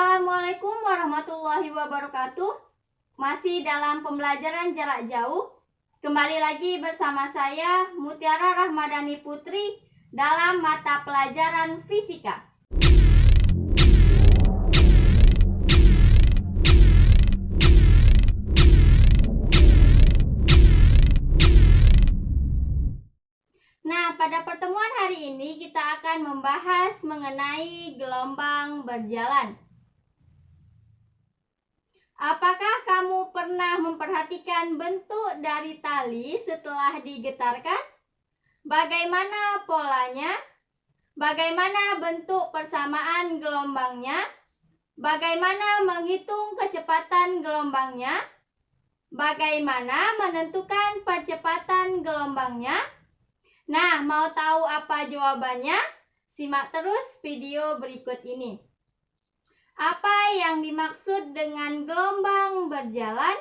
Assalamualaikum warahmatullahi wabarakatuh. Masih dalam pembelajaran jarak jauh. Kembali lagi bersama saya Mutiara Rahmadani Putri dalam mata pelajaran fisika. Nah, pada pertemuan hari ini kita akan membahas mengenai gelombang berjalan. Apakah kamu pernah memperhatikan bentuk dari tali setelah digetarkan? Bagaimana polanya? Bagaimana bentuk persamaan gelombangnya? Bagaimana menghitung kecepatan gelombangnya? Bagaimana menentukan percepatan gelombangnya? Nah, mau tahu apa jawabannya? Simak terus video berikut ini. Apa yang dimaksud dengan gelombang berjalan?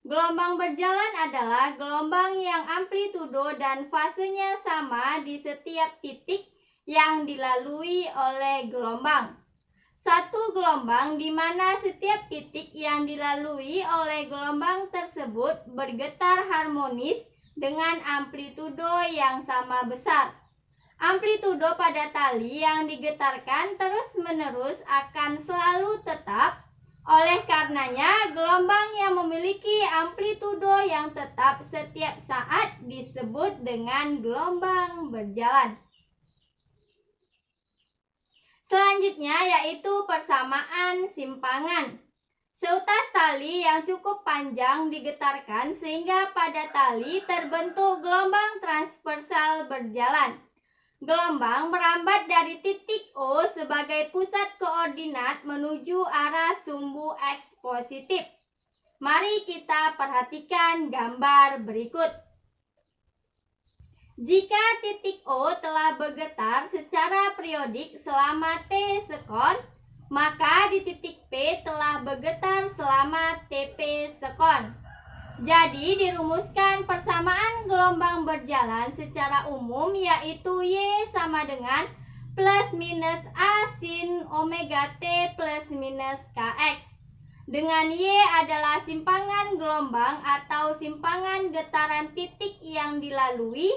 Gelombang berjalan adalah gelombang yang amplitudo dan fasenya sama di setiap titik yang dilalui oleh gelombang. Satu gelombang di mana setiap titik yang dilalui oleh gelombang tersebut bergetar harmonis dengan amplitudo yang sama besar. Amplitudo pada tali yang digetarkan terus-menerus akan selalu tetap. Oleh karenanya, gelombang yang memiliki amplitudo yang tetap setiap saat disebut dengan gelombang berjalan. Selanjutnya yaitu persamaan simpangan. Seutas tali yang cukup panjang digetarkan sehingga pada tali terbentuk gelombang transversal berjalan. Gelombang merambat dari titik O sebagai pusat koordinat menuju arah sumbu X positif. Mari kita perhatikan gambar berikut. Jika titik O telah bergetar secara periodik selama T sekon, maka di titik P telah bergetar selama TP sekon. Jadi dirumuskan persamaan gelombang berjalan secara umum yaitu Y sama dengan plus minus A sin omega T plus minus Kx. Dengan Y adalah simpangan gelombang atau simpangan getaran titik yang dilalui,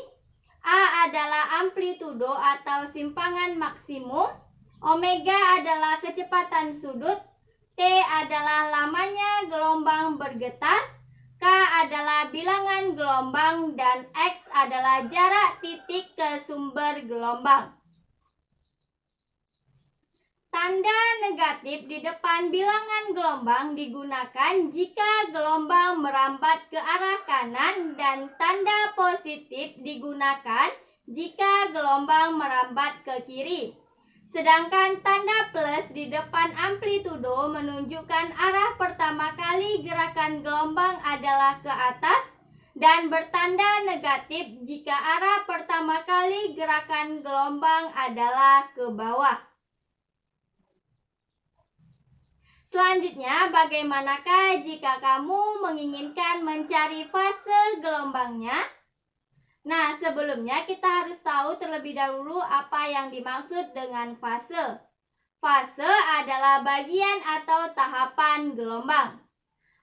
A adalah amplitudo atau simpangan maksimum, omega adalah kecepatan sudut, T adalah lamanya gelombang bergetar, K adalah bilangan gelombang, dan X adalah jarak titik ke sumber gelombang. Tanda negatif di depan bilangan gelombang digunakan jika gelombang merambat ke arah kanan dan tanda positif digunakan jika gelombang merambat ke kiri. Sedangkan tanda plus di depan amplitudo menunjukkan arah pertama kali gerakan gelombang adalah ke atas dan bertanda negatif jika arah pertama kali gerakan gelombang adalah ke bawah. Selanjutnya, bagaimanakah jika kamu menginginkan mencari fase gelombangnya? Nah, sebelumnya kita harus tahu terlebih dahulu apa yang dimaksud dengan fase. Fase adalah bagian atau tahapan gelombang.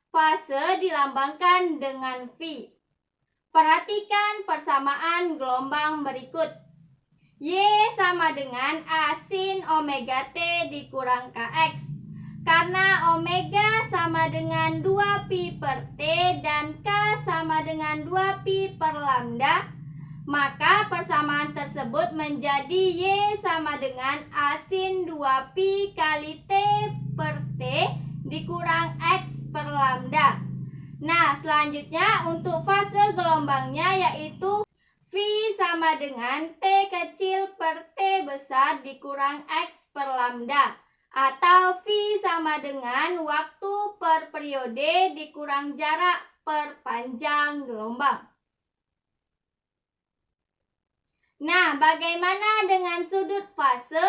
Fase dilambangkan dengan V. Perhatikan persamaan gelombang berikut. Y sama dengan A sin omega T dikurang Kx. Karena omega sama dengan 2pi per T dan K sama dengan 2pi per lambda, maka persamaan tersebut menjadi Y sama dengan A sin 2pi kali T per T dikurang X per lambda. Nah, selanjutnya untuk fase gelombangnya yaitu V sama dengan T kecil per T besar dikurang X per lambda. Atau V sama dengan waktu per periode dikurang jarak per panjang gelombang. Nah, bagaimana dengan sudut fase?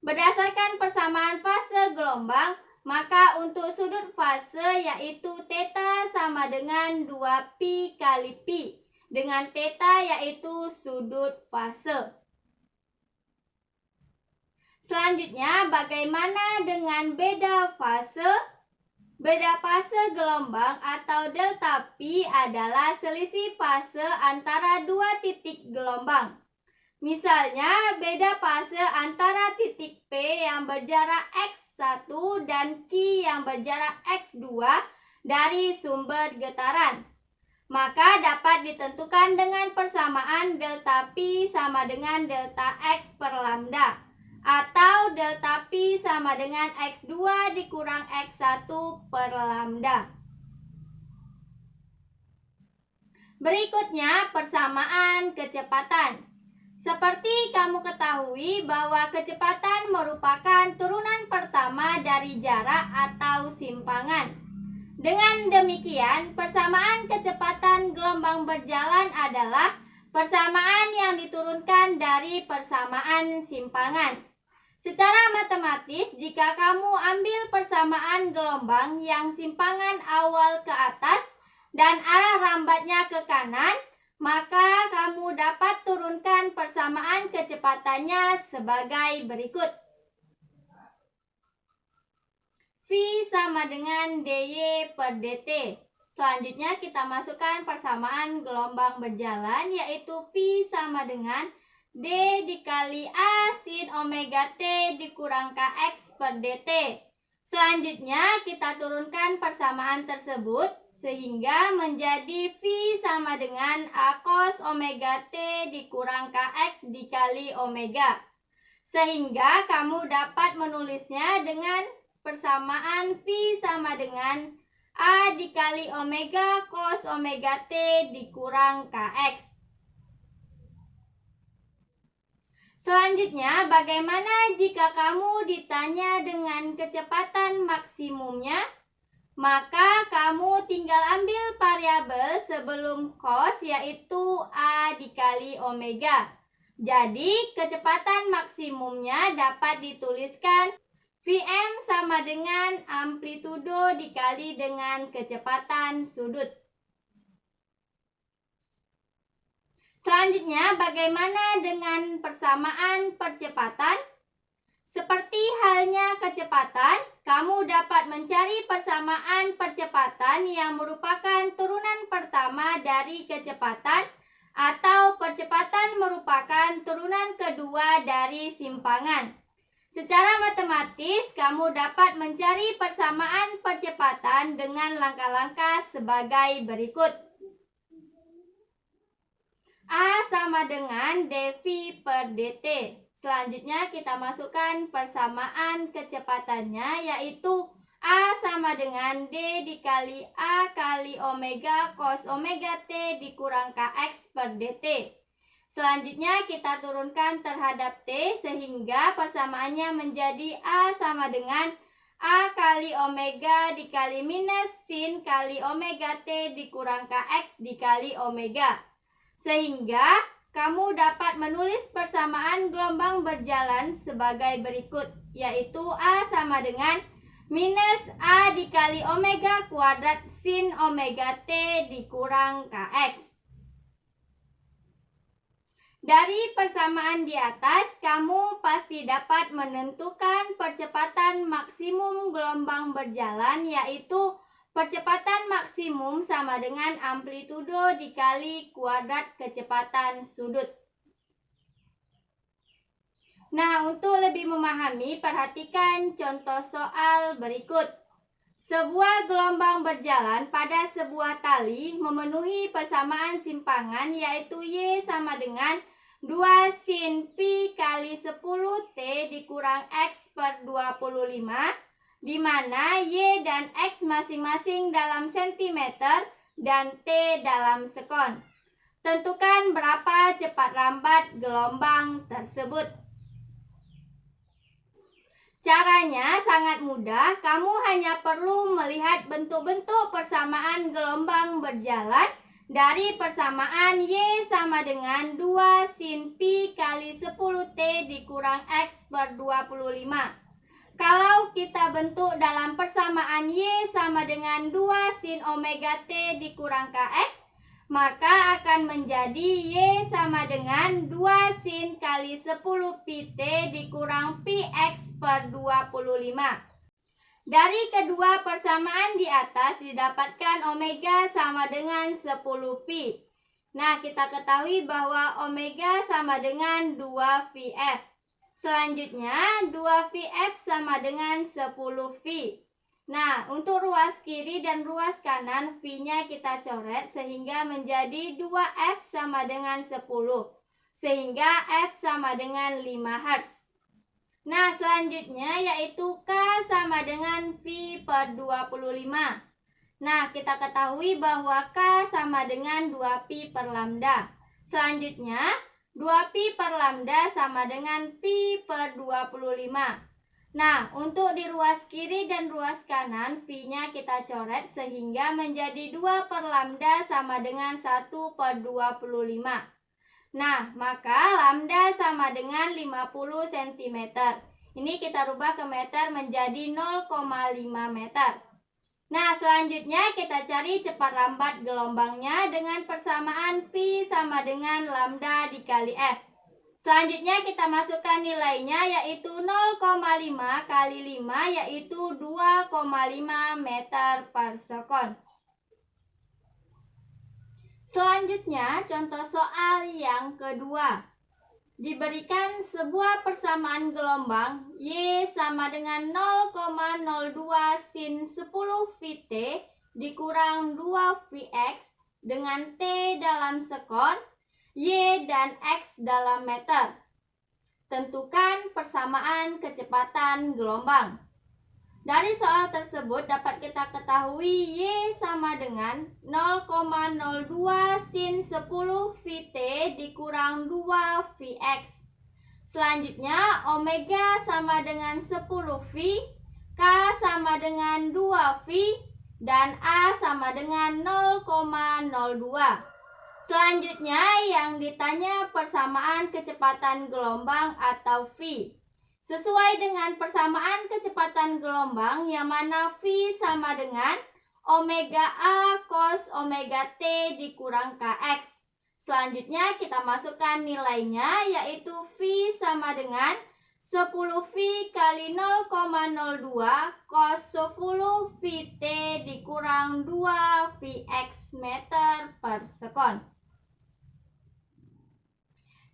Berdasarkan persamaan fase gelombang, maka untuk sudut fase yaitu theta sama dengan 2pi kali pi. Dengan theta yaitu sudut fase. Selanjutnya, bagaimana dengan beda fase? Beda fase gelombang atau delta P adalah selisih fase antara dua titik gelombang. Misalnya, beda fase antara titik P yang berjarak X1 dan Q yang berjarak X2 dari sumber getaran. Maka dapat ditentukan dengan persamaan delta P sama dengan delta X per lambda. Atau delta P sama dengan X2 dikurang X1 per lambda. Berikutnya persamaan kecepatan. Seperti kamu ketahui bahwa kecepatan merupakan turunan pertama dari jarak atau simpangan. Dengan demikian, persamaan kecepatan gelombang berjalan adalah persamaan yang diturunkan dari persamaan simpangan. Secara matematis, jika kamu ambil persamaan gelombang yang simpangan awal ke atas dan arah rambatnya ke kanan, maka kamu dapat turunkan persamaan kecepatannya sebagai berikut. V sama dengan dy per dt. Selanjutnya kita masukkan persamaan gelombang berjalan, yaitu V sama dengan D dikali A sin omega T dikurang Kx per dt. Selanjutnya kita turunkan persamaan tersebut sehingga menjadi V sama dengan A cos omega T dikurang Kx dikali omega. Sehingga kamu dapat menulisnya dengan persamaan V sama dengan A dikali omega cos omega T dikurang Kx. Selanjutnya, bagaimana jika kamu ditanya dengan kecepatan maksimumnya? Maka kamu tinggal ambil variabel sebelum cos, yaitu A dikali omega. Jadi, kecepatan maksimumnya dapat dituliskan Vm sama dengan amplitudo dikali dengan kecepatan sudut. Selanjutnya, bagaimana dengan persamaan percepatan? Seperti halnya kecepatan, kamu dapat mencari persamaan percepatan yang merupakan turunan pertama dari kecepatan atau percepatan merupakan turunan kedua dari simpangan. Secara matematis, kamu dapat mencari persamaan percepatan dengan langkah-langkah sebagai berikut. A sama dengan dv per dt. Selanjutnya kita masukkan persamaan kecepatannya, yaitu A sama dengan D dikali A kali omega cos omega T dikurang Kx per dt. Selanjutnya kita turunkan terhadap T sehingga persamaannya menjadi A sama dengan A kali omega dikali minus sin kali omega T dikurang Kx dikali omega. Sehingga kamu dapat menulis persamaan gelombang berjalan sebagai berikut, yaitu A sama dengan minus A dikali omega kuadrat sin omega T dikurang Kx. Dari persamaan di atas, kamu pasti dapat menentukan percepatan maksimum gelombang berjalan, yaitu percepatan maksimum sama dengan amplitudo dikali kuadrat kecepatan sudut. Nah, untuk lebih memahami, perhatikan contoh soal berikut. Sebuah gelombang berjalan pada sebuah tali memenuhi persamaan simpangan, yaitu Y sama dengan 2 sin pi kali 10 T dikurang X per 25, di mana Y dan X masing-masing dalam sentimeter dan T dalam sekon. Tentukan berapa cepat rambat gelombang tersebut. Caranya sangat mudah, kamu hanya perlu melihat bentuk-bentuk persamaan gelombang berjalan dari persamaan Y sama dengan 2 sin pi kali 10 T dikurang X per 25. Kalau kita bentuk dalam persamaan Y sama dengan 2 sin omega T dikurang Kx, maka akan menjadi Y sama dengan 2 sin kali 10 pi T dikurang pi X per 25. Dari kedua persamaan di atas didapatkan omega sama dengan 10 pi. Nah, kita ketahui bahwa omega sama dengan 2 VF. Selanjutnya, 2 VF sama dengan 10 V. Nah, untuk ruas kiri dan ruas kanan, V-nya kita coret sehingga menjadi 2F sama dengan 10. Sehingga F sama dengan 5 Hz. Nah, selanjutnya yaitu K sama dengan V per 25. Nah, kita ketahui bahwa K sama dengan 2pi per lambda. Selanjutnya, 2pi per lambda sama dengan pi per 25. Nah, untuk di ruas kiri dan ruas kanan, V-nya kita coret sehingga menjadi 2 per lambda sama dengan 1 per 25. Nah, maka lambda sama dengan 50 cm. Ini kita rubah ke meter menjadi 0,5 meter. Nah, selanjutnya kita cari cepat lambat gelombangnya dengan persamaan V sama dengan lambda dikali F. Selanjutnya kita masukkan nilainya yaitu 0,5 kali 5 yaitu 2,5 meter per sekon. Selanjutnya contoh soal yang kedua. Diberikan sebuah persamaan gelombang Y sama dengan 0,02 sin 10 Vt dikurang 2 Vx dengan T dalam sekon, Y dan X dalam meter. Tentukan persamaan kecepatan gelombang. Dari soal tersebut dapat kita ketahui Y sama dengan 0,02 sin 10 Vt dikurang 2 Vx. Selanjutnya omega sama dengan 10 V, K sama dengan 2 V, dan A sama dengan 0,02. Selanjutnya yang ditanya persamaan kecepatan gelombang atau V. Sesuai dengan persamaan kecepatan gelombang yang mana V sama dengan omega A cos omega T dikurang Kx. Selanjutnya kita masukkan nilainya yaitu V sama dengan 10 V kali 0,02 cos 10 Vt dikurang 2 Vx meter per sekon.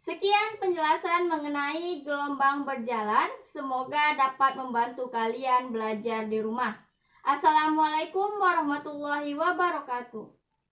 Sekian penjelasan mengenai gelombang berjalan. Semoga dapat membantu kalian belajar di rumah. Assalamualaikum warahmatullahi wabarakatuh.